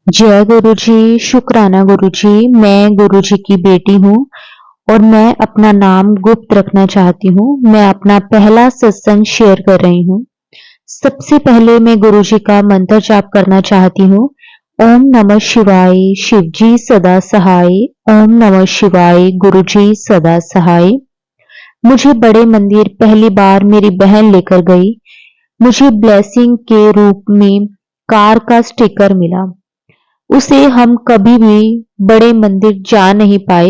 जय गुरु जी, शुक्राना गुरु जी। मैं गुरु जी की बेटी हूँ और मैं अपना नाम गुप्त रखना चाहती हूँ। मैं अपना पहला सत्संग शेयर कर रही हूँ। सबसे पहले मैं गुरु जी का मंत्र जाप करना चाहती हूँ। ओम नमः शिवाय, शिव जी सदा सहाय। ओम नमः शिवाय, गुरु जी सदा सहाय। मुझे बड़े मंदिर पहली बार मेरी बहन लेकर गई। मुझे ब्लेसिंग के रूप में कार का स्टिकर मिला। उसे हम कभी भी बड़े मंदिर जा नहीं पाए।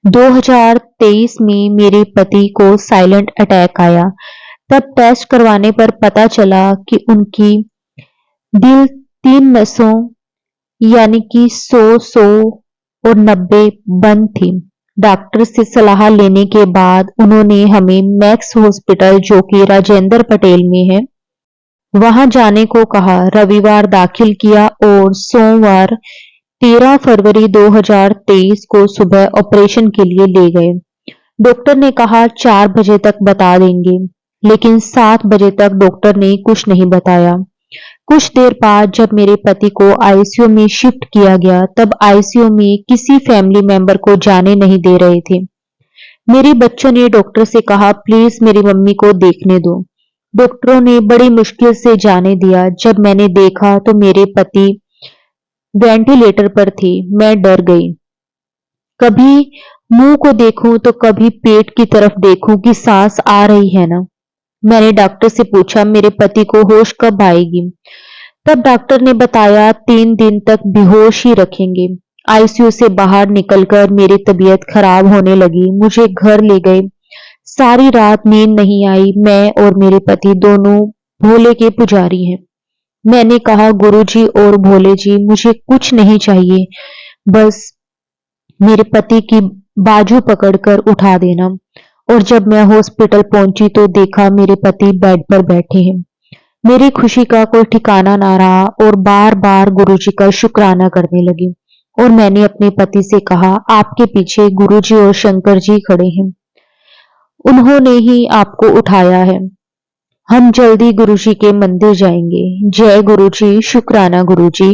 2023 में मेरे पति को साइलेंट अटैक आया। तब टेस्ट करवाने पर पता चला कि उनकी दिल 3 नसों यानी कि 100 और 90 बंद थी। डॉक्टर से सलाह लेने के बाद उन्होंने हमें मैक्स हॉस्पिटल जो कि राजेंद्र पटेल में है वहां जाने को कहा। रविवार दाखिल किया और सोमवार 13 फरवरी 2023 को सुबह ऑपरेशन के लिए ले गए। डॉक्टर ने कहा 4 बजे तक बता देंगे, लेकिन 7 बजे तक डॉक्टर ने कुछ नहीं बताया। कुछ देर बाद जब मेरे पति को आईसीयू में शिफ्ट किया गया, तब आईसीयू में किसी फैमिली मेंबर को जाने नहीं दे रहे थे। मेरे बच्चों ने डॉक्टर से कहा प्लीज मेरी मम्मी को देखने दो। डॉक्टरों ने बड़ी मुश्किल से जाने दिया। जब मैंने देखा तो मेरे पति वेंटिलेटर पर थे। मैं डर गई। कभी मुंह को देखूं तो कभी पेट की तरफ देखूं कि सांस आ रही है ना। मैंने डॉक्टर से पूछा मेरे पति को होश कब आएगी। तब डॉक्टर ने बताया 3 दिन तक बेहोश ही रखेंगे। आईसीयू से बाहर निकलकर मेरी तबीयत खराब होने लगी। मुझे घर ले गए। सारी रात नींद नहीं आई। मैं और मेरे पति दोनों भोले के पुजारी हैं। मैंने कहा गुरुजी और भोले जी मुझे कुछ नहीं चाहिए, बस मेरे पति की बाजू पकड़कर उठा देना। और जब मैं हॉस्पिटल पहुंची तो देखा मेरे पति बेड पर बैठे हैं। मेरी खुशी का कोई ठिकाना ना रहा और बार बार गुरुजी का शुक्राना करने लगी। और मैंने अपने पति से कहा आपके पीछे गुरुजी और शंकर जी खड़े हैं, उन्होंने ही आपको उठाया है। हम जल्दी गुरुजी के मंदिर जाएंगे। जय गुरुजी, शुक्राना गुरुजी।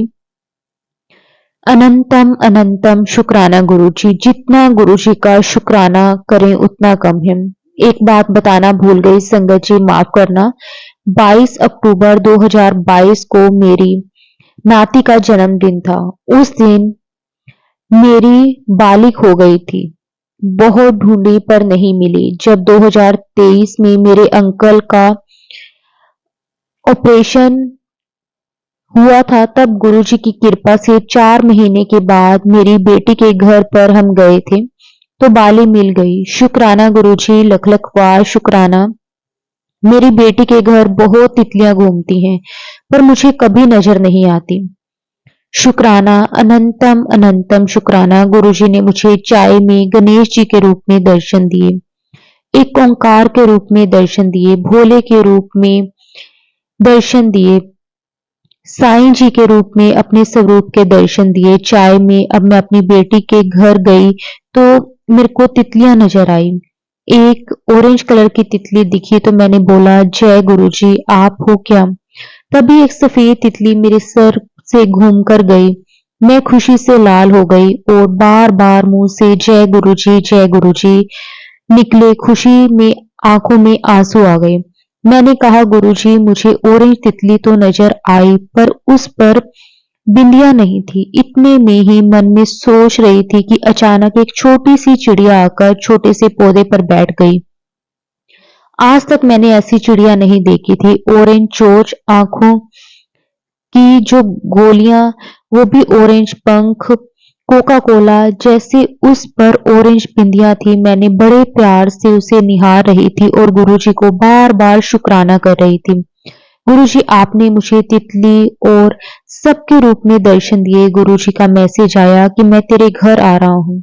अनंतम अनंतम शुक्राना गुरुजी। जितना गुरुजी का शुक्राना करें उतना कम है। एक बात बताना भूल गई, संगत जी माफ करना। 22 अक्टूबर 2022 को मेरी नाती का जन्मदिन था। उस दिन मेरी बालिग हो गई थी। बहुत ढूंढी पर नहीं मिली। जब 2023 में मेरे अंकल का ऑपरेशन हुआ था तब गुरुजी की कृपा से 4 महीने के बाद मेरी बेटी के घर पर हम गए थे तो बाली मिल गई। शुक्राना गुरुजी, लख लख वार शुक्राना। मेरी बेटी के घर बहुत तितलियां घूमती हैं पर मुझे कभी नजर नहीं आती। शुक्राना, अनंतम अनंतम शुक्राना। गुरुजी ने मुझे चाय में गणेश जी के रूप में दर्शन दिए, एक ओंकार के रूप में दर्शन दिए, भोले के रूप में दर्शन दिए, साईं जी के रूप में अपने स्वरूप के दर्शन दिए। चाय में अब मैं अपनी बेटी के घर गई तो मेरे को तितलियां नजर आई। एक ऑरेंज कलर की तितली दिखी तो मैंने बोला जय गुरुजी, आप हो क्या। तभी एक सफेद तितली मेरे सर से घूम कर गई। मैं खुशी से लाल हो गई और बार बार मुंह से जय गुरुजी निकले। खुशी में आंखों में आंसू आ गए। मैंने कहा गुरुजी मुझे ऑरेंज तितली तो नजर आई पर उस पर बिंदिया नहीं थी। इतने में ही मन में सोच रही थी कि अचानक एक छोटी सी चिड़िया आकर छोटे से पौधे पर बैठ गई। आज तक मैंने ऐसी चिड़िया नहीं देखी थी। ऑरेंज चोंच, आंखों की जो गोलियां वो भी ऑरेंज, पंख कोका कोला जैसे उस पर ऑरेंज बिंदियां थी। मैंने बड़े प्यार से उसे निहार रही थी और गुरुजी को बार बार शुक्राना कर रही थी। गुरुजी आपने मुझे तितली और सबके रूप में दर्शन दिए। गुरुजी का मैसेज आया कि मैं तेरे घर आ रहा हूँ।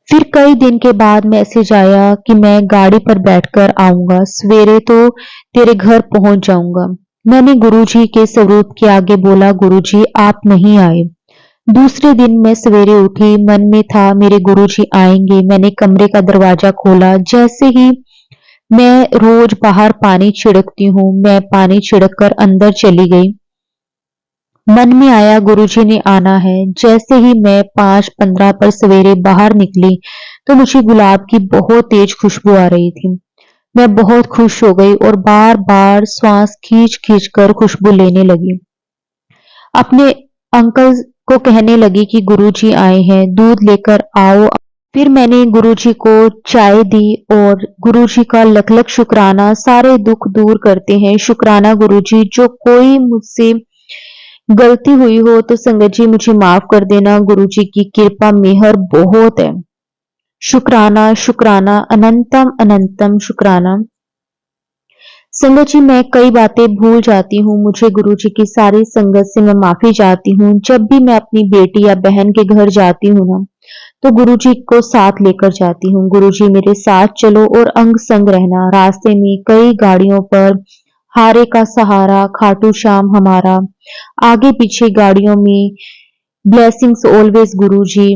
फिर कई दिन के बाद मैसेज आया कि मैं गाड़ी पर बैठकर आऊंगा, सवेरे तो तेरे घर पहुंच जाऊंगा। मैंने गुरुजी के स्वरूप के आगे बोला गुरुजी आप नहीं आए। दूसरे दिन मैं सवेरे उठी, मन में था मेरे गुरुजी आएंगे। मैंने कमरे का दरवाजा खोला। जैसे ही मैं रोज बाहर पानी छिड़कती हूँ, मैं पानी छिड़क कर अंदर चली गई। मन में आया गुरुजी ने आना है। जैसे ही मैं 5:15 पर सवेरे बाहर निकली तो मुझे गुलाब की बहुत तेज खुशबू आ रही थी। मैं बहुत खुश हो गई और बार बार श्वास खींच खींच कर खुशबू लेने लगी। अपने अंकल को कहने लगी कि गुरुजी आए हैं, दूध लेकर आओ। फिर मैंने गुरुजी को चाय दी और गुरुजी का लख लख शुक्राना, सारे दुख दूर करते हैं। शुक्राना गुरुजी, जो कोई मुझसे गलती हुई हो तो संगत जी मुझे माफ कर देना। गुरुजी की कृपा मेहर बहुत है। शुक्राना शुक्राना, अनंतम अनंतम शुक्राना। संगत जी, मैं कई बातें भूल जाती हूँ। मुझे गुरुजी की सारी संगत से मैं माफी चाहती हूँ। जब भी मैं अपनी बेटी या बहन के घर जाती हूँ ना, तो गुरुजी को साथ लेकर जाती हूँ। गुरुजी मेरे साथ चलो और अंग संग रहना। रास्ते में कई गाड़ियों पर हारे का सहारा, खाटू श्याम हमारा, आगे पीछे गाड़ियों में ब्लेसिंग्स ऑलवेज गुरुजी,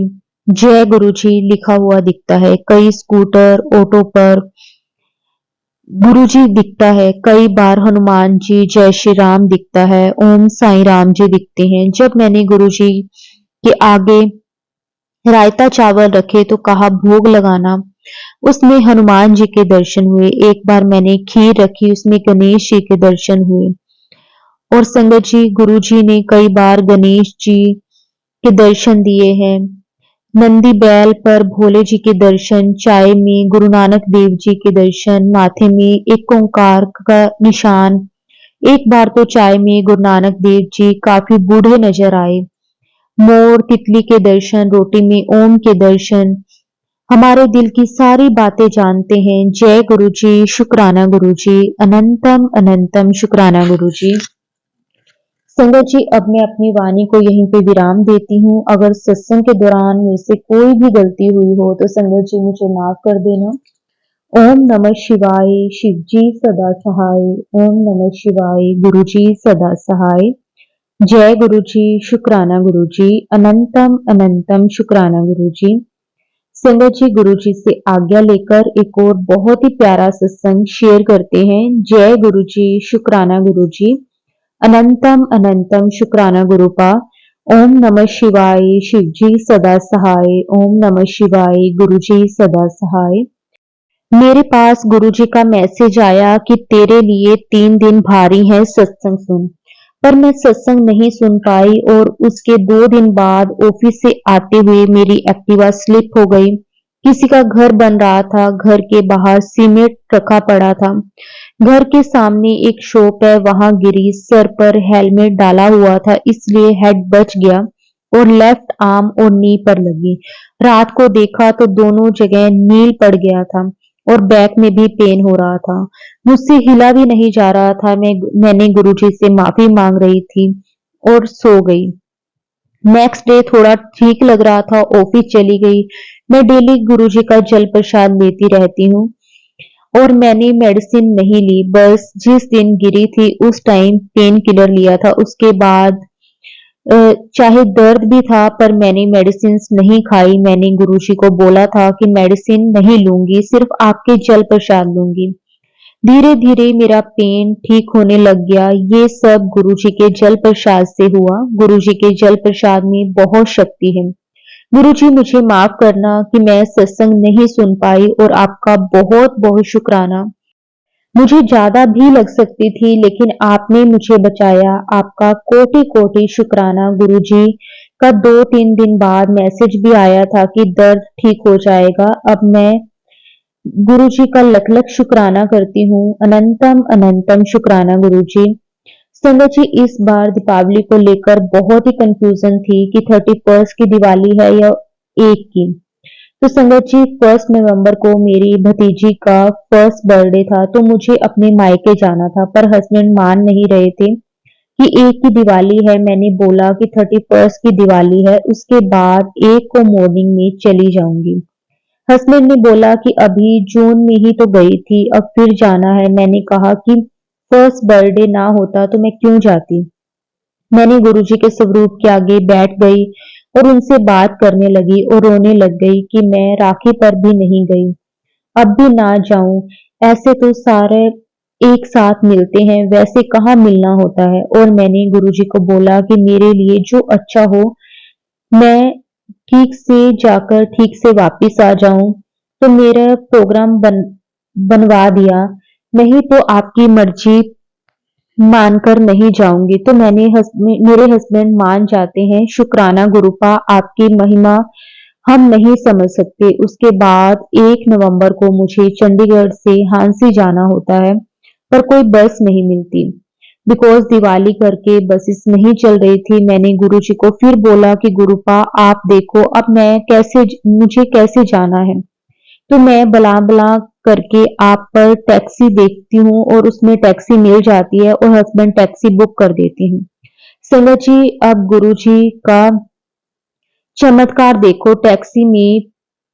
जय गुरुजी लिखा हुआ दिखता है। कई स्कूटर ऑटो पर गुरुजी दिखता है। कई बार हनुमान जी, जय श्री राम दिखता है, ओम साईं राम जी दिखते हैं। जब मैंने गुरुजी के आगे रायता चावल रखे तो कहा भोग लगाना, उसमें हनुमान जी के दर्शन हुए। एक बार मैंने खीर रखी, उसमें गणेश जी के दर्शन हुए। और संगत जी, गुरुजी ने कई बार गणेश जी के दर्शन दिए हैं। नंदी बैल पर भोले जी के दर्शन, चाय में गुरु नानक देव जी के दर्शन, माथे में एक ओंकार का निशान। एक बार तो चाय में गुरु नानक देव जी काफी बूढ़े नजर आए। मोर तितली के दर्शन, रोटी में ओम के दर्शन। हमारे दिल की सारी बातें जानते हैं। जय गुरु जी, शुक्राना गुरु जी, अनंतम अनंतम शुक्राना गुरु जी। संगत जी, अब मैं अपनी वाणी को यहीं पे विराम देती हूँ। अगर सत्संग के दौरान मेरे से कोई भी गलती हुई हो तो संगत जी मुझे माफ कर देना। ओम नमः शिवाय, शिव जी सदा सहाय। ओम नमः शिवाय, गुरु जी सदा सहाय। जय गुरु जी, शुक्राना गुरु जी, अनंतम अनंतम शुक्राना गुरु जी। संगत जी, गुरु जी से आज्ञा लेकर एक और बहुत ही प्यारा सत्संग शेयर करते हैं। जय गुरु जी, शुक्राना गुरु जी, अनंतम अनंतम शुक्राना गुरुपा। ओम नमः शिवाय, शिव जी सदा सहाय। ओम नमः शिवाय, गुरु जी सदा सहाय। मेरे पास गुरु जी का मैसेज आया कि तेरे लिए 3 दिन भारी है, सत्संग सुन। पर मैं सत्संग नहीं सुन पाई और उसके 2 दिन बाद ऑफिस से आते हुए मेरी एक्टिवा स्लिप हो गई। किसी का घर बन रहा था, घर के बाहर सीमेंट रखा पड़ा था। घर के सामने एक शॉप है, वहां गिरी। सर पर हेलमेट डाला हुआ था, इसलिए हेड बच गया और लेफ्ट आर्म और नी पर लगी। रात को देखा तो दोनों जगह नील पड़ गया था और बैक में भी पेन हो रहा था। मुझसे हिला भी नहीं जा रहा था। मैंने गुरुजी से माफी मांग रही थी और सो गई। नेक्स्ट डे थोड़ा ठीक लग रहा था, ऑफिस चली गई। मैं डेली गुरुजी का जल प्रसाद लेती रहती हूँ और मैंने मेडिसिन नहीं ली। बस जिस दिन गिरी थी उस टाइम पेन किलर लिया था। उसके बाद चाहे दर्द भी था पर मैंने मेडिसिन नहीं खाई। मैंने गुरुजी को बोला था कि मेडिसिन नहीं लूंगी, सिर्फ आपके जल प्रसाद लूंगी। धीरे धीरे मेरा पेन ठीक होने लग गया। ये सब गुरुजी के जल प्रसाद से हुआ। गुरुजी के जल प्रसाद में बहुत शक्ति है। गुरुजी, मुझे माफ करना कि मैं सत्संग नहीं सुन पाई और आपका बहुत बहुत शुक्राना। मुझे ज्यादा भी लग सकती थी लेकिन आपने मुझे बचाया। आपका कोटि कोटि शुक्राना। गुरुजी का 2-3 दिन बाद मैसेज भी आया था कि दर्द ठीक हो जाएगा। अब मैं गुरुजी का लख लख शुक्राना करती हूँ। अनंतम अनंतम शुक्राना गुरुजी। संगत जी, इस बार दीपावली को लेकर बहुत ही कंफ्यूजन थी कि 31st की दिवाली है या 1 की। तो संगत जी, 1 नवंबर को मेरी भतीजी का फर्स्ट बर्थडे था तो मुझे अपने मायके जाना था, पर हस्बैंड मान नहीं रहे थे कि 1 की दिवाली है। मैंने बोला कि 31st की दिवाली है, उसके बाद 1 को मॉर्निंग में चली जाऊंगी। हस्बैंड ने बोला कि अभी जून में ही तो गई थी, अब फिर जाना है। मैंने कहा कि फर्स्ट बर्थडे ना होता तो मैं क्यों जाती। मैंने गुरुजी के स्वरूप के आगे बैठ गई और उनसे बात करने लगी और रोने लग गई कि मैं राखी पर भी नहीं गई, अब भी ना जाऊं। ऐसे तो सारे एक साथ मिलते हैं वैसे कहाँ मिलना होता है। और मैंने गुरुजी को बोला कि मेरे लिए जो अच्छा हो, मैं ठीक से जाकर ठीक से वापस आ जाऊं। तो मेरा प्रोग्राम बनवा दिया, नहीं तो आपकी मर्जी मानकर नहीं जाऊंगी। तो मेरे हस्बैंड मान जाते हैं। शुक्राना गुरुपा, आपकी महिमा हम नहीं समझ सकते। उसके बाद 1 नवंबर को मुझे चंडीगढ़ से हांसी जाना होता है, पर कोई बस नहीं मिलती। बिकॉज दिवाली करके बसेस नहीं चल रही थी। मैंने गुरुजी को फिर बोला कि गुरुपा आप देखो, अब मुझे कैसे जाना है। तो मैं बला बला करके आप पर टैक्सी देखती हूँ और उसमें टैक्सी मिल जाती है और हस्बैंड टैक्सी बुक कर देती हूँ। संगत जी, अब गुरुजी का चमत्कार देखो। टैक्सी में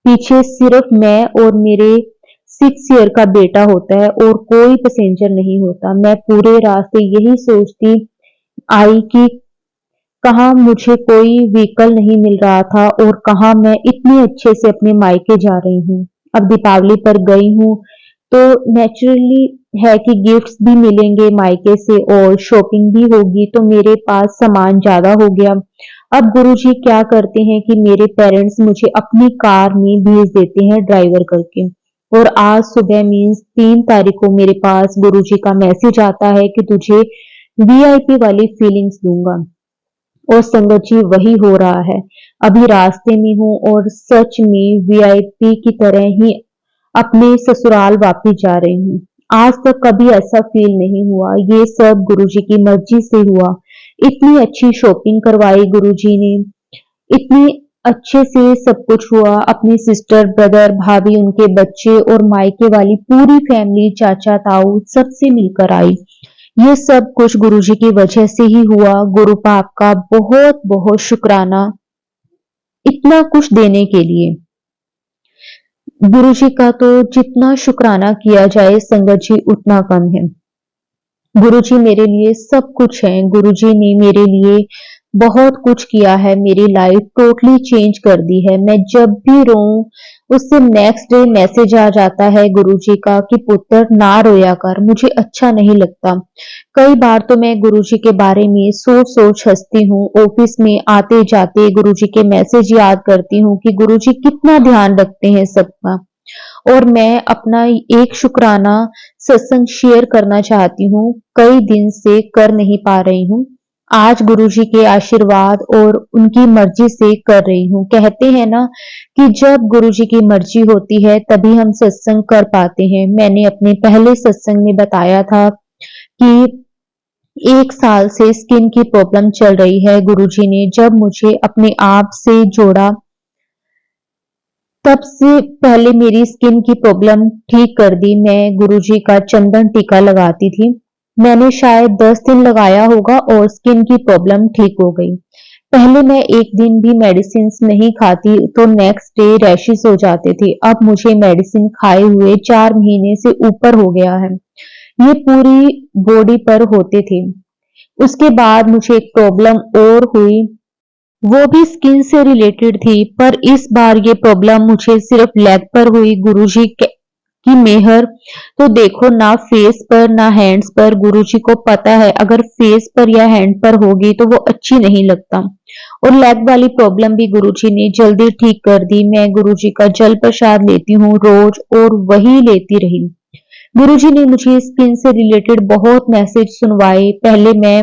पीछे सिर्फ मैं और मेरे 6 ईयर का बेटा होता है और कोई पैसेंजर नहीं होता। मैं पूरे रास्ते यही सोचती आई कि कहाँ मुझे कोई व्हीकल नहीं मिल रहा था और कहाँ मैं इतनी अच्छे से अपने मायके जा रही हूँ। अब दीपावली पर गई हूँ तो नेचुरली है कि गिफ्ट्स भी मिलेंगे मायके से और शॉपिंग भी होगी, तो मेरे पास सामान ज्यादा हो गया। अब गुरुजी क्या करते हैं कि मेरे पेरेंट्स मुझे अपनी कार में भेज देते हैं ड्राइवर करके। और आज सुबह मीन्स 3 तारीख को मेरे पास गुरुजी का मैसेज आता है कि तुझे वीआईपी वाली फीलिंग्स दूंगा। और संगत जी वही हो रहा है। अभी रास्ते में हूँ और सच में वीआईपी की तरह ही अपने ससुराल वापस जा रही हूँ। आज तक कभी ऐसा फील नहीं हुआ। ये सब गुरुजी की मर्जी से हुआ। इतनी अच्छी शॉपिंग करवाई गुरुजी ने, इतनी अच्छे से सब कुछ हुआ। अपनी सिस्टर, ब्रदर, भाभी, उनके बच्चे और मायके वाली पूरी फैमिली, चाचा, ताऊ सबसे मिलकर आई। ये सब कुछ गुरुजी की वजह से ही हुआ। गुरुपा आपका बहुत बहुत शुक्राना इतना कुछ देने के लिए। गुरुजी का तो जितना शुक्राना किया जाए संगत जी उतना कम है। गुरुजी मेरे लिए सब कुछ है। गुरुजी ने मेरे लिए बहुत कुछ किया है। मेरी लाइफ टोटली चेंज कर दी है। मैं जब भी रोऊं उससे नेक्स्ट डे मैसेज आ जाता है गुरुजी का कि पुत्र ना रोया कर, मुझे अच्छा नहीं लगता। कई बार तो मैं गुरुजी के बारे में सोच सोच हंसती हूँ। ऑफिस में आते जाते गुरुजी के मैसेज याद करती हूँ कि गुरुजी कितना ध्यान रखते हैं सबका। और मैं अपना एक शुक्राना सत्संग शेयर करना चाहती हूँ, कई दिन से कर नहीं पा रही हूँ। आज गुरुजी के आशीर्वाद और उनकी मर्जी से कर रही हूँ। कहते हैं ना कि जब गुरुजी की मर्जी होती है तभी हम सत्संग कर पाते हैं। मैंने अपने पहले सत्संग में बताया था कि 1 साल से स्किन की प्रॉब्लम चल रही है। गुरुजी ने जब मुझे अपने आप से जोड़ा तब से पहले मेरी स्किन की प्रॉब्लम ठीक कर दी। मैं गुरुजी का चंदन टीका लगाती थी। मैंने शायद 10 दिन लगाया होगा और स्किन की प्रॉब्लम ठीक हो गई। पहले मैं एक दिन भी मेडिसिन नहीं खाती तो नेक्स्ट डे रैशेस हो जाते थे। अब मुझे मेडिसिन खाए हुए 4 महीने से ऊपर हो गया है। ये पूरी बॉडी पर होते थे। उसके बाद मुझे एक प्रॉब्लम और हुई, वो भी स्किन से रिलेटेड थी, पर इस बार ये प्रॉब्लम मुझे सिर्फ लेग पर हुई। की मेहर तो देखो, ना फेस पर ना हैंड्स पर। गुरुजी को पता है अगर फेस पर या हैंड पर होगी तो वो अच्छी नहीं लगता। और लेग वाली प्रॉब्लम भी गुरुजी ने जल्दी ठीक कर दी। मैं गुरुजी का जल प्रसाद लेती हूँ रोज और वही लेती रही। गुरुजी ने मुझे स्किन से रिलेटेड बहुत मैसेज सुनवाए। पहले मैं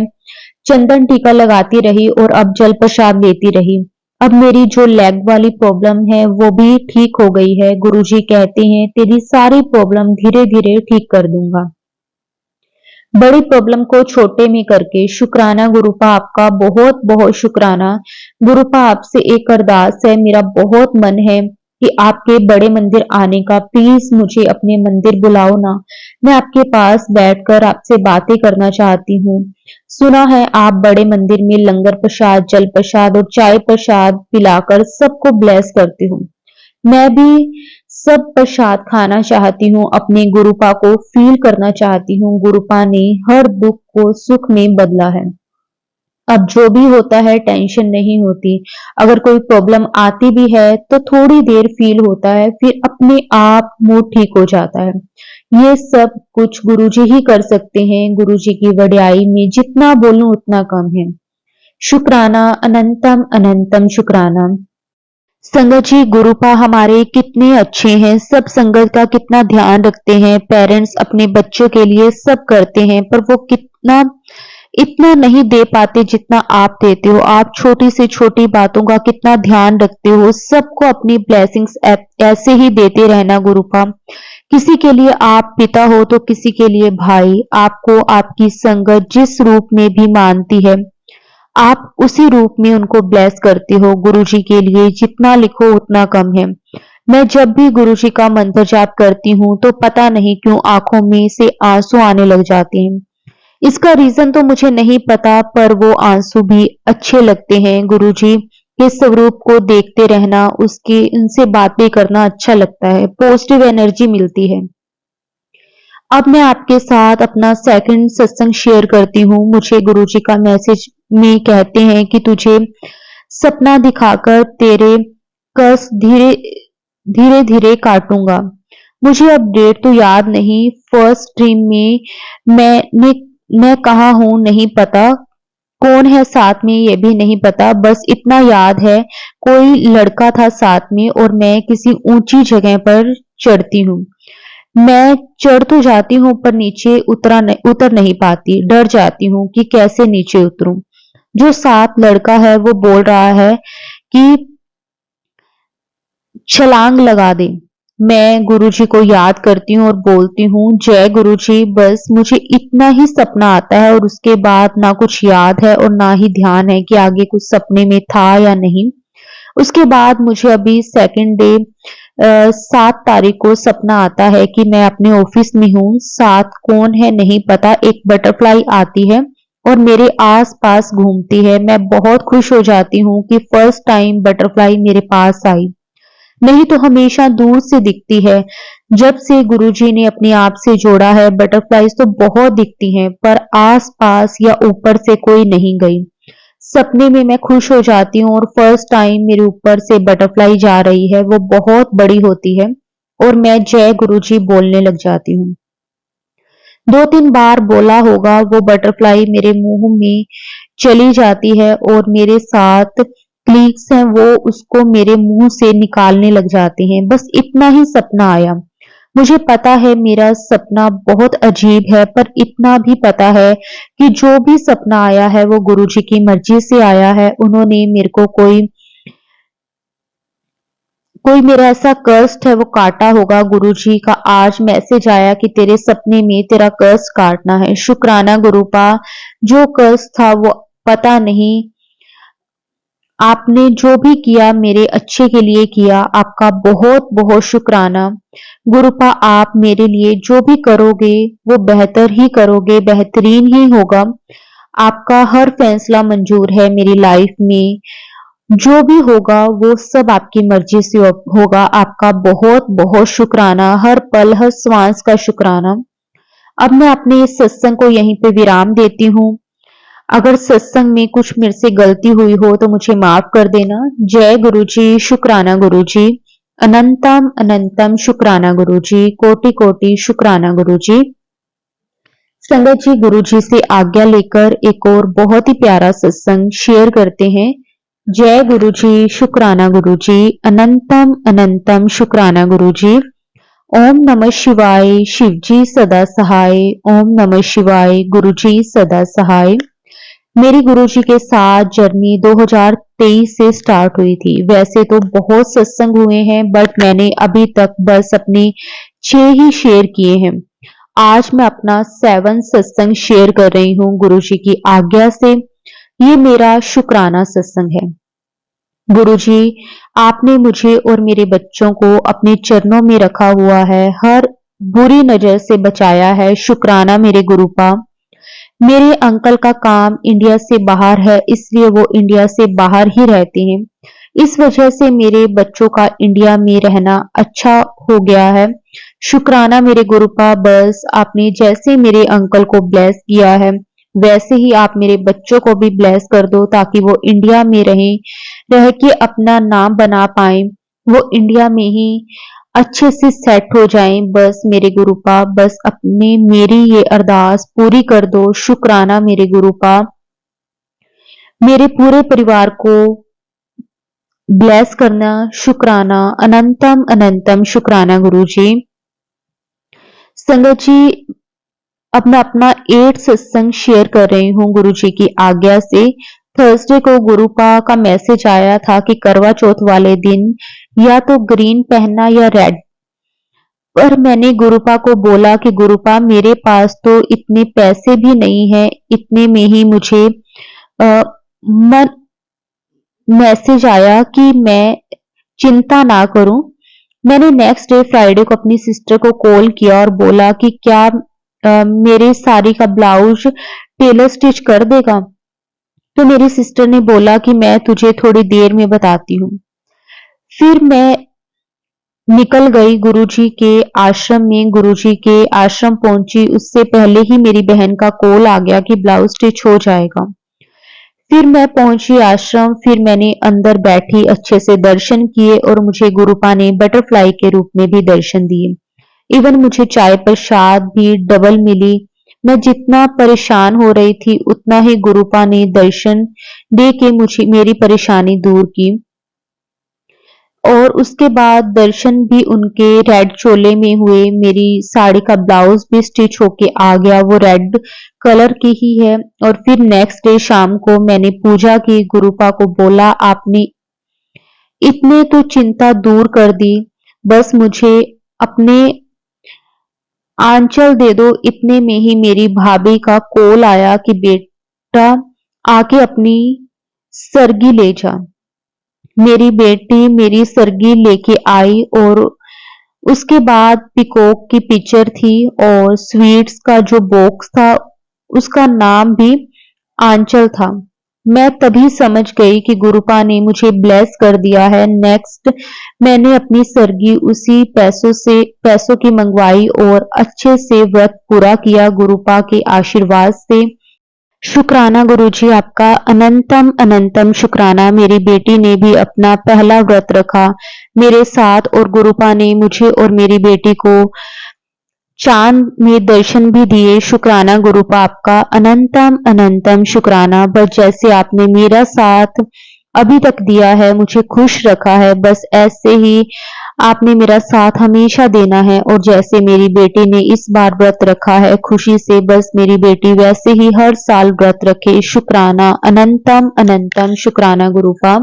चंदन टीका लगाती रही और अब जल प्रसाद लेती रही। अब मेरी जो लेग वाली प्रॉब्लम है वो भी ठीक हो गई है। गुरुजी कहते हैं तेरी सारी प्रॉब्लम धीरे धीरे ठीक कर दूंगा। बड़ी प्रॉब्लम को छोटे में करके शुक्राना गुरुपा आपका बहुत बहुत शुक्राना। गुरुपा आपसे एक अरदास है, मेरा बहुत मन है कि आपके बड़े मंदिर आने का, प्लीज मुझे अपने मंदिर बुलाओ ना। मैं आपके पास बैठकर आपसे बातें करना चाहती हूँ। सुना है आप बड़े मंदिर में लंगर प्रसाद, जल प्रसाद और चाय प्रसाद पिलाकर सबको ब्लेस करते हो। मैं भी सब प्रसाद खाना चाहती हूँ, अपने गुरुपा को फील करना चाहती हूँ। गुरुपा ने हर दुख को सुख में बदला है। अब जो भी होता है टेंशन नहीं होती। अगर कोई प्रॉब्लम आती भी है तो थोड़ी देर फील होता है, फिर अपने आप मूड ठीक हो जाता है। ये सब कुछ गुरुजी ही कर सकते हैं। गुरुजी की वड्याई में जितना बोलूं उतना कम है। शुक्राना, अनंतम अनंतम शुक्राना। संगत जी, गुरुपा हमारे कितने अच्छे हैं, सब संगत का कितना ध्यान रखते हैं। पेरेंट्स अपने बच्चों के लिए सब करते हैं, पर वो कितना इतना नहीं दे पाते जितना आप देते हो। आप छोटी से छोटी बातों का कितना ध्यान रखते हो। सबको अपनी ब्लेसिंग्स ऐसे ही देते रहना गुरुपा। किसी के लिए आप पिता हो तो किसी के लिए भाई। आपको आपकी संगत जिस रूप में भी मानती है, आप उसी रूप में उनको ब्लेस करते हो। गुरुजी के लिए जितना लिखो उतना कम है। मैं जब भी गुरुजी का मंत्र जाप करती हूँ तो पता नहीं क्यों आंखों में से आंसू आने लग जाते हैं। इसका रीजन तो मुझे नहीं पता, पर वो आंसू भी अच्छे लगते हैं। गुरुजी के स्वरूप को देखते रहना, उसके उनसे बातें करना अच्छा लगता है, पॉजिटिव एनर्जी मिलती है। अब मैं आपके साथ अपना सेकंड सत्संग शेयर करती हूँ। मुझे गुरुजी का मैसेज में कहते हैं कि तुझे सपना दिखाकर तेरे कष्ट धीरे धीरे धीरे काटूंगा। मुझे अब डेट तो याद नहीं। फर्स्ट ड्रीम में मैंने मैं कहा हूं नहीं पता, कौन है साथ में ये भी नहीं पता। बस इतना याद है कोई लड़का था साथ में और मैं किसी ऊंची जगह पर चढ़ती हूँ। मैं चढ़ तो जाती हूँ पर नीचे उतर नहीं पाती। डर जाती हूँ कि कैसे नीचे उतरूं। जो साथ लड़का है वो बोल रहा है कि छलांग लगा दे। मैं गुरुजी को याद करती हूँ और बोलती हूँ जय गुरुजी। बस मुझे इतना ही सपना आता है और उसके बाद ना कुछ याद है और ना ही ध्यान है कि आगे कुछ सपने में था या नहीं। उसके बाद मुझे अभी सेकंड डे 7 तारीख को सपना आता है कि मैं अपने ऑफिस में हूँ। साथ कौन है नहीं पता। एक बटरफ्लाई आती है और मेरे आस पास घूमती है। मैं बहुत खुश हो जाती हूँ कि फर्स्ट टाइम बटरफ्लाई मेरे पास आई, नहीं तो हमेशा दूर से दिखती है। जब से गुरुजी ने अपने आप से जोड़ा है, बटरफ्लाईज तो बहुत दिखती हैं, पर आस पास या ऊपर से कोई नहीं गई। सपने में मैं खुश हो जाती हूँ और फर्स्ट टाइम मेरे ऊपर से बटरफ्लाई जा रही है। वो बहुत बड़ी होती है और मैं जय गुरुजी बोलने लग जाती हूँ। 2-3 बार बोला होगा। वो बटरफ्लाई मेरे मुंह में चली जाती है और मेरे साथ क्लीग्स हैं वो उसको मेरे मुंह से निकालने लग जाते हैं। बस इतना ही सपना आया। मुझे पता है मेरा सपना बहुत अजीब है, पर इतना भी पता है कि जो भी सपना आया है वो गुरुजी की मर्जी से आया है। उन्होंने मेरे को कोई कोई मेरा ऐसा कष्ट है वो काटा होगा। गुरुजी का आज मैसेज आया कि तेरे सपने में तेरा कष्ट काटना है। शुक्राना गुरुपा। जो कष्ट था वो पता नहीं, आपने जो भी किया मेरे अच्छे के लिए किया। आपका बहुत बहुत शुक्राना गुरुपा। आप मेरे लिए जो भी करोगे वो बेहतर ही करोगे, बेहतरीन ही होगा। आपका हर फैसला मंजूर है मेरी लाइफ में। जो भी होगा वो सब आपकी मर्जी से होगा। आपका बहुत बहुत शुक्राना, हर पल हर श्वास का शुक्राना। अब मैं अपने इस सत्संग को यहीं पे विराम देती हूँ। अगर सत्संग में कुछ मेरे से गलती हुई हो तो मुझे माफ कर देना। जय गुरुजी, शुक्राना गुरुजी, अनंतम अनंतम शुक्राना गुरुजी, कोटि कोटि शुक्राना गुरुजी। संगत जी, गुरुजी से आज्ञा लेकर एक और बहुत ही प्यारा सत्संग शेयर करते हैं। जय गुरुजी, शुक्राना गुरुजी, अनंतम अनंतम शुक्राना गुरुजी। ओम नमः शिवाय, शिवजी सदा सहाय। ओम नमः शिवाय, गुरुजी सदा सहाय। मेरी गुरुजी के साथ जर्नी 2023 से स्टार्ट हुई थी। वैसे तो बहुत सत्संग हुए हैं, बट मैंने अभी तक बस अपने 6 ही शेयर किए हैं। आज मैं अपना 7 सत्संग शेयर कर रही हूँ गुरुजी की आज्ञा से। ये मेरा शुक्राना सत्संग है। गुरुजी, आपने मुझे और मेरे बच्चों को अपने चरणों में रखा हुआ है, हर बुरी नजर से बचाया है। शुक्राना मेरे गुरुपा। मेरे अंकल का काम इंडिया से बाहर है, इसलिए वो इंडिया से बाहर ही रहते हैं। इस वजह से मेरे बच्चों का इंडिया में रहना अच्छा हो गया है। शुक्राना मेरे गुरुपा। बस आपने जैसे मेरे अंकल को ब्लेस किया है वैसे ही आप मेरे बच्चों को भी ब्लेस कर दो, ताकि वो इंडिया में रह के अपना नाम बना पाए। वो इंडिया में ही अच्छे से सेट हो जाएं। बस मेरे गुरुपा, बस अपने मेरी ये अरदास पूरी कर दो। शुक्राना मेरे गुरुपा, मेरे पूरे परिवार को ब्लेस करना। शुक्राना, अनंतम अनंतम शुक्राना गुरुजी। संगत जी, अब मैं अपना 8 सत्संग शेयर कर रही हूँ गुरुजी की आज्ञा से। थर्सडे को गुरुपा का मैसेज आया था कि करवा चौथ वाले दिन या तो ग्रीन पहनना या रेड, पर मैंने गुरुपा को बोला कि गुरुपा, मेरे पास तो इतने पैसे भी नहीं है, इतने में ही मुझे अ, मन मैसेज आया कि मैं चिंता ना करूं। मैंने नेक्स्ट डे फ्राइडे को अपनी सिस्टर को कॉल किया और बोला कि क्या मेरे साड़ी का ब्लाउज टेलर स्टिच कर देगा? तो मेरी सिस्टर ने बोला कि मैं तुझे थोड़ी देर में बताती हूँ। फिर मैं निकल गई गुरुजी के आश्रम में। गुरुजी के आश्रम पहुंची, उससे पहले ही मेरी बहन का कॉल आ गया कि ब्लाउज स्टिच हो जाएगा। फिर मैं पहुंची आश्रम, फिर मैंने अंदर बैठी, अच्छे से दर्शन किए और मुझे गुरुपा ने बटरफ्लाई के रूप में भी दर्शन दिए। इवन मुझे चाय प्रसाद भी डबल मिली। मैं जितना परेशान हो रही थी उतना ही गुरुपा ने दर्शन दे के मुझे मेरी परेशानी दूर की। और उसके बाद दर्शन भी उनके रेड चोले में हुए। मेरी साड़ी का ब्लाउज भी स्टिच होके आ गया, वो रेड कलर की ही है। और फिर नेक्स्ट डे शाम को मैंने पूजा की। गुरुपा को बोला, आपने इतने तो चिंता दूर कर दी, बस मुझे अपने आंचल दे दो। इतने में ही मेरी भाभी का कॉल आया कि बेटा आके अपनी सरगी ले जा। मेरी बेटी मेरी सरगी लेके आई और उसके बाद पीकॉक की पिक्चर थी और स्वीट्स का जो बॉक्स था उसका नाम भी आंचल था। मैं तभी समझ गई कि गुरुपा ने मुझे ब्लेस कर दिया है। नेक्स्ट मैंने अपनी सरगी उसी पैसों की मंगवाई और अच्छे से व्रत पूरा किया गुरुपा के आशीर्वाद से। शुक्राना गुरुजी आपका, अनंतम अनंतम शुक्राना। मेरी बेटी ने भी अपना पहला व्रत रखा मेरे साथ और गुरुपा ने मुझे और मेरी बेटी को चांद में दर्शन भी दिए। शुक्राना गुरुपा आपका, अनंतम अनंतम शुक्राना। बस जैसे आपने मेरा साथ अभी तक दिया है, मुझे खुश रखा है, बस ऐसे ही आपने मेरा साथ हमेशा देना है। और जैसे मेरी बेटी ने इस बार व्रत रखा है खुशी से, बस मेरी बेटी वैसे ही हर साल व्रत रखे। शुक्राना, अनंतम अनंतम शुक्राना गुरुपा।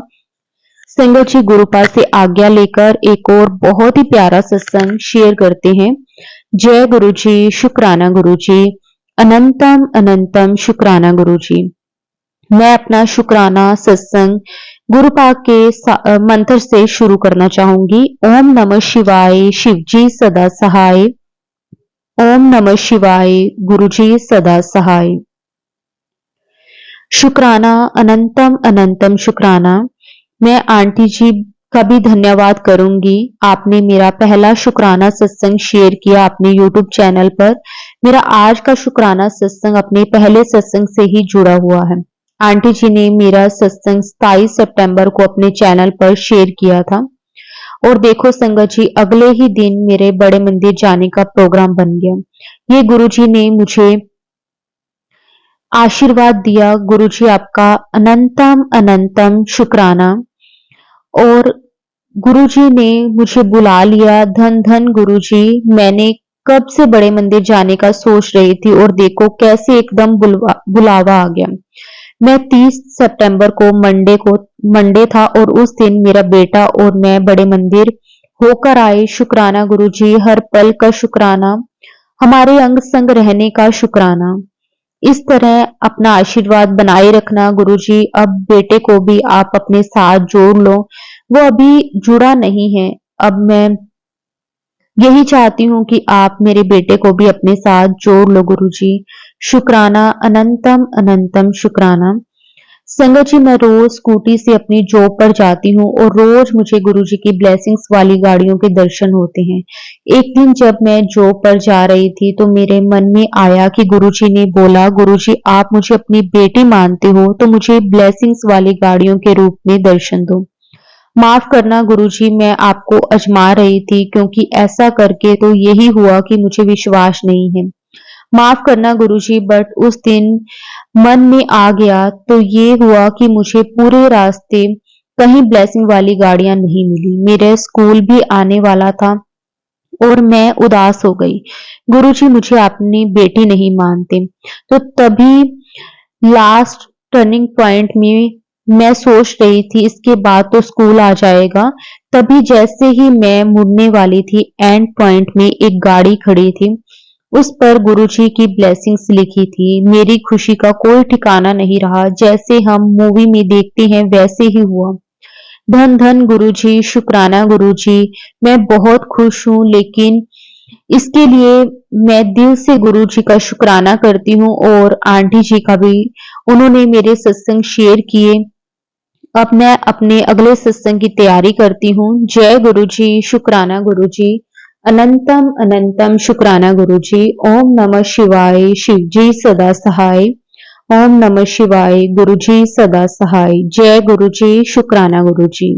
संगत जी, गुरुपा से आज्ञा लेकर एक और बहुत ही प्यारा सत्संग शेयर करते हैं। जय गुरु जी, शुक्राना गुरु जी, अनंतम अनंतम शुक्राना गुरु जी। मैं अपना शुक्राना सत्संग गुरुपा के मंत्र से शुरू करना चाहूंगी। ओम नमः शिवाय, शिव जी सदा सहाय। ओम नमः शिवाय, गुरु जी सदा सहाय। शुक्राना, अनंतम अनंतम शुक्राना। मैं आंटी जी का भी धन्यवाद करूंगी। आपने मेरा पहला शुक्राना सत्संग शेयर किया अपने YouTube चैनल पर। मेरा आज का शुक्राना सत्संग अपने पहले सत्संग से ही जुड़ा हुआ है। आंटी जी ने मेरा सत्संग 27 सितंबर को अपने चैनल पर शेयर किया था। और देखो संगत जी, अगले ही दिन मेरे बड़े मंदिर जाने का प्रोग्राम बन गया। ये गुरु जी ने मुझे आशीर्वाद दिया। गुरु जी आपका अनंतम अनंतम शुक्राना। और गुरुजी ने मुझे बुला लिया। धन धन गुरुजी, मैंने कब से बड़े मंदिर जाने का सोच रही थी और देखो कैसे एकदम बुलावा आ गया। मैं 30 सितंबर को मंडे था और उस दिन मेरा बेटा और मैं बड़े मंदिर होकर आए। शुक्राना गुरुजी, हर पल का शुक्राना, हमारे अंग संग रहने का शुक्राना। इस तरह अपना आशीर्वाद बनाए रखना गुरुजी। अब बेटे को भी आप अपने साथ जोड़ लो, वो अभी जुड़ा नहीं है। अब मैं यही चाहती हूँ कि आप मेरे बेटे को भी अपने साथ जोड़ लो गुरुजी। शुक्राना, अनंतम अनंतम शुक्राना। संगत जी, मैं रोज स्कूटी से अपनी जॉब पर जाती हूँ और रोज मुझे गुरुजी की ब्लेसिंग्स वाली गाड़ियों के दर्शन होते हैं। एक दिन जब मैं जॉब पर जा रही थी तो मेरे मन में आया कि गुरुजी ने बोला, गुरुजी आप मुझे अपनी बेटी मानते हो तो मुझे ब्लेसिंग्स वाली गाड़ियों के रूप में दर्शन दो। माफ करना गुरुजी, मैं आपको आजमा रही थी, क्योंकि ऐसा करके तो यही हुआ कि मुझे विश्वास नहीं है। माफ करना गुरुजी, बट उस दिन मन में आ गया तो ये हुआ कि मुझे पूरे रास्ते कहीं ब्लेसिंग वाली गाड़ियां नहीं मिली। मेरे स्कूल भी आने वाला था और मैं उदास हो गई। गुरुजी, मुझे अपनी बेटी नहीं मानते। तो तभी लास्ट टर्निंग पॉइंट में मैं सोच रही थी इसके बाद तो स्कूल आ जाएगा। तभी जैसे ही मैं मुड़ने वाली थी, एंड पॉइंट में एक गाड़ी खड़ी थी। उस पर गुरुजी की ब्लेसिंग्स लिखी थी। मेरी खुशी का कोई ठिकाना नहीं रहा। जैसे हम मूवी में देखते हैं वैसे ही हुआ। धन धन गुरुजी, शुक्राना गुरुजी, मैं बहुत खुश हूँ, लेकिन इसके लिए मैं दिल से गुरुजी का शुक्राना करती हूँ और आंटी जी का भी। उन्होंने मेरे सत्संग शेयर किए। अब मैं अपने अगले सत्संग की तैयारी करती हूँ। जय गुरुजी, शुक्राना गुरुजी, अनंतम अनंतम शुक्राना गुरुजी। ओम नमः शिवाय, शिव जी सदा सहाय। ओम नमः शिवाय, गुरुजी सदा सहाय। जय गुरुजी, शुक्राना गुरुजी।